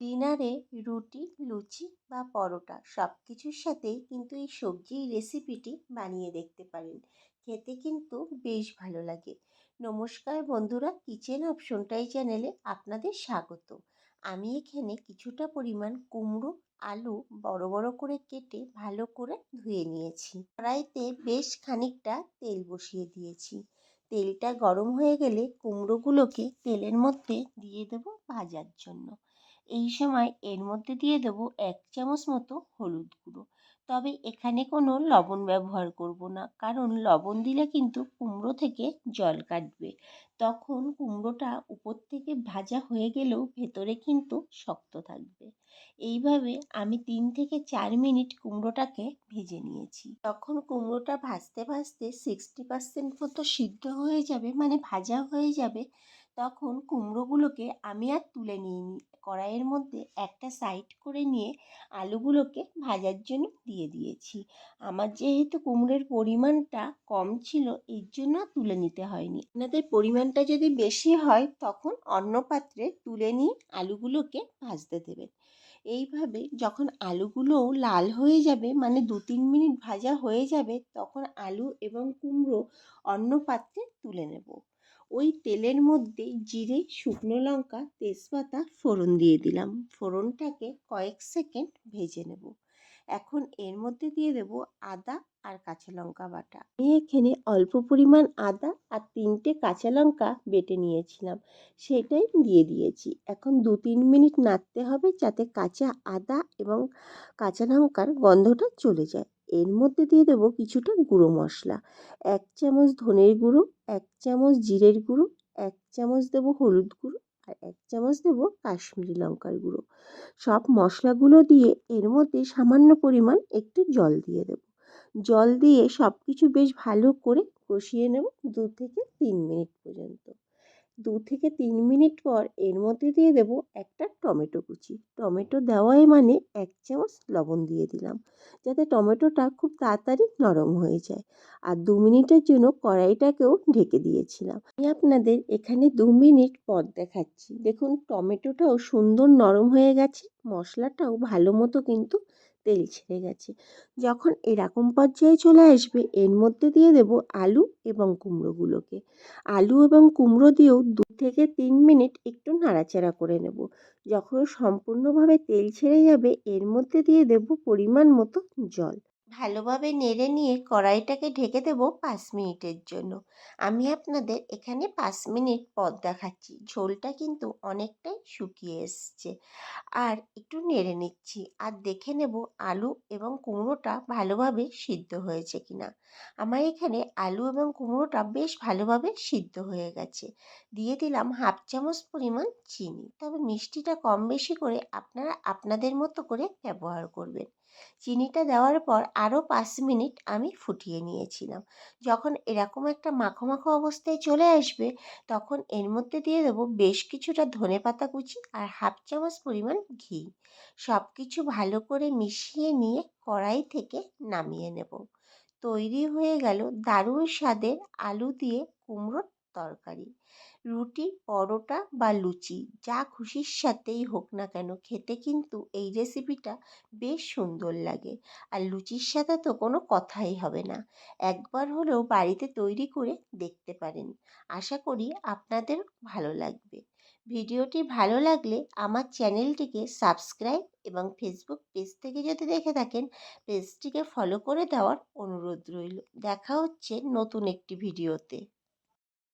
ডিনারে রুটি, লুচি বা পরোটা সব কিছুর সাথেই কিন্তু এই সবজির রেসিপিটি বানিয়ে দেখতে পারেন। খেতে কিন্তু বেশ ভালো লাগে। নমস্কার বন্ধুরা, কিচেন অপশনটাই চ্যানেলে আপনাদের স্বাগত। আমি এখানে কিছুটা পরিমাণ কুমড়ো, আলু বড় বড় করে কেটে ভালো করে ধুয়ে নিয়েছি। কড়াইতে বেশ খানিকটা তেল বসিয়ে দিয়েছি। তেলটা গরম হয়ে গেলে কুমড়োগুলোকে তেলের মধ্যে দিয়ে দেবো ভাজার জন্য। এই সময় এর মধ্যে দিয়ে দেবো 1 চামচ মতো হলুদ গুঁড়ো। তবে এখানে কোনো লবণ ব্যবহার করব না, কারণ লবণ দিলে কিন্তু কুমড়ো থেকে জল কাটবে। তখন কুমড়োটা উপর থেকে ভাজা হয়ে গেলেও ভেতরে কিন্তু শক্ত থাকবে। এইভাবে আমি 3 থেকে 4 মিনিট কুমড়োটাকে ভেজে নিয়েছি। তখন কুমড়োটা ভাজতে ভাজতে 60% মতো সিদ্ধ হয়ে যাবে, মানে ভাজা হয়ে যাবে। তখন কুমড়োগুলোকে আমি আর তুলে নিইনি, কড়াইয়ের মধ্যে একটা সাইড করে নিয়ে আলুগুলোকে ভাজার জন্য দিয়ে দিয়েছি। আমার যেহেতু কুমড়োর পরিমাণটা কম ছিল, এর জন্য তুলে নিতে হয়নি। আপনাদের পরিমাণটা যদি বেশি হয় তখন অন্য পাত্রে তুলে নিয়ে আলুগুলোকে ভাজতে দেবেন। এইভাবে যখন আলুগুলোও লাল হয়ে যাবে, মানে 2-3 মিনিট ভাজা হয়ে যাবে, তখন আলু এবং কুমড়ো অন্য পাত্রে তুলে নেব। ওই তেলের মধ্যে জিরে, শুকনো লঙ্কা, তেজপাতা ফোড়ন দিয়ে দিলাম। ফোড়নটাকে কয়েক সেকেন্ড ভেজে নেব। এখন এর মধ্যে দিয়ে দেব আদা আর কাঁচা লঙ্কা বাটা। আমি এখানে অল্প পরিমাণ আদা আর 3টে কাঁচা লঙ্কা বেটে নিয়েছিলাম, সেটাই দিয়ে দিয়েছি। এখন 2-3 মিনিট নাড়তে হবে যাতে কাঁচা আদা এবং কাঁচা লঙ্কার গন্ধটা চলে যায়। এর মধ্যে দিয়ে দেব কিছুটা গুঁড়ো মশলা। 1 চামচ ধনের গুঁড়ো, 1 চামচ জিরের গুঁড়ো, 1 চামচ দেব হলুদ গুঁড়ো আর 1 চামচ দেব কাশ্মীরি লঙ্কার গুঁড়ো। সব মশলাগুলো দিয়ে এর মধ্যে সামান্য পরিমাণ একটু জল দিয়ে দেব। জল দিয়ে সব কিছু বেশ ভালো করে কষিয়ে নেব 2 থেকে 3 মিনিট পর্যন্ত। 2 থেকে 3 মিনিট পর এর মধ্যে দিয়ে দেব একটা টমেটো কুচি। টমেটো দেওয়াই মানে 1 চামচ লবণ দিয়ে দিলাম, যাতে টমেটোটা খুব তাড়াতাড়ি নরম হয়ে যায়। আর 2 মিনিটের জন্য কড়াইটাকেও ঢেকে দিয়েছিলাম। আমি আপনাদের এখানে 2 মিনিট পর দেখাচ্ছি। দেখুন টমেটোটাও সুন্দর নরম হয়ে গেছে, মশলাটাও ভালো মতো কিন্তু তেল ছেড়ে গেছে। যখন এরকম পর্যায়ে চলে আসবে, এর মধ্যে দিয়ে দেব আলু এবং কুমড়োগুলোকে। আলু এবং কুমড়ো দিয়েও 2 থেকে 3 মিনিট একটু নাড়াচাড়া করে নেব। যখন সম্পূর্ণভাবে তেল ছেড়ে যাবে, এর মধ্যে দিয়ে দেব পরিমাণ মতো জল। ভালোভাবে নেড়ে নিয়ে কড়াইটাকে ঢেকে দেব 5 মিনিটের জন্য। আমি আপনাদের এখানে 5 মিনিট পর দেখাচ্ছি। ঝোলটা কিন্তু অনেকটাই শুকিয়ে এসছে। আর একটু নেড়ে নিচ্ছি আর দেখে নেব আলু এবং কুমড়োটা ভালোভাবে সিদ্ধ হয়েছে কিনা। আমার এখানে আলু এবং কুমড়োটা বেশ ভালোভাবে সিদ্ধ হয়ে গেছে। দিয়ে দিলাম 1/2 চামচ পরিমাণ চিনি, তবে মিষ্টিটা কম বেশি করে আপনারা আপনাদের মতো করে ব্যবহার করবেন। চিনিটা দেওয়ার পর আরও 5 মিনিট আমি ফুটিয়ে নিয়েছিলাম। যখন এরকম একটা মাখো মাখো অবস্থায় চলে আসবে, তখন এর মধ্যে দিয়ে দেবো বেশ কিছুটা ধনেপাতা কুচি আর 1/2 চামচ পরিমাণ ঘি। সব কিছু ভালো করে মিশিয়ে নিয়ে কড়াই থেকে নামিয়ে নেব। তৈরি হয়ে গেল দারুণ স্বাদের আলু দিয়ে কুমড়োর তরকারি। রুটি, পরোটা বা লুচি যা খুশির সাথেই হোক না কেন, খেতে কিন্তু এই রেসিপিটা বেশ সুন্দর লাগে। আর লুচির সাথে তো কোনো কথাই হবে না। একবার হলেও বাড়িতে তৈরি করে দেখতে পারেন। আশা করি আপনাদের ভালো লাগবে। ভিডিওটি ভালো লাগলে আমার চ্যানেলটিকে সাবস্ক্রাইব এবং ফেসবুক পেজ থেকে যদি দেখে থাকেন, পেজটিকে ফলো করে দেওয়ার অনুরোধ রইল। দেখা হচ্ছে নতুন একটি ভিডিওতে।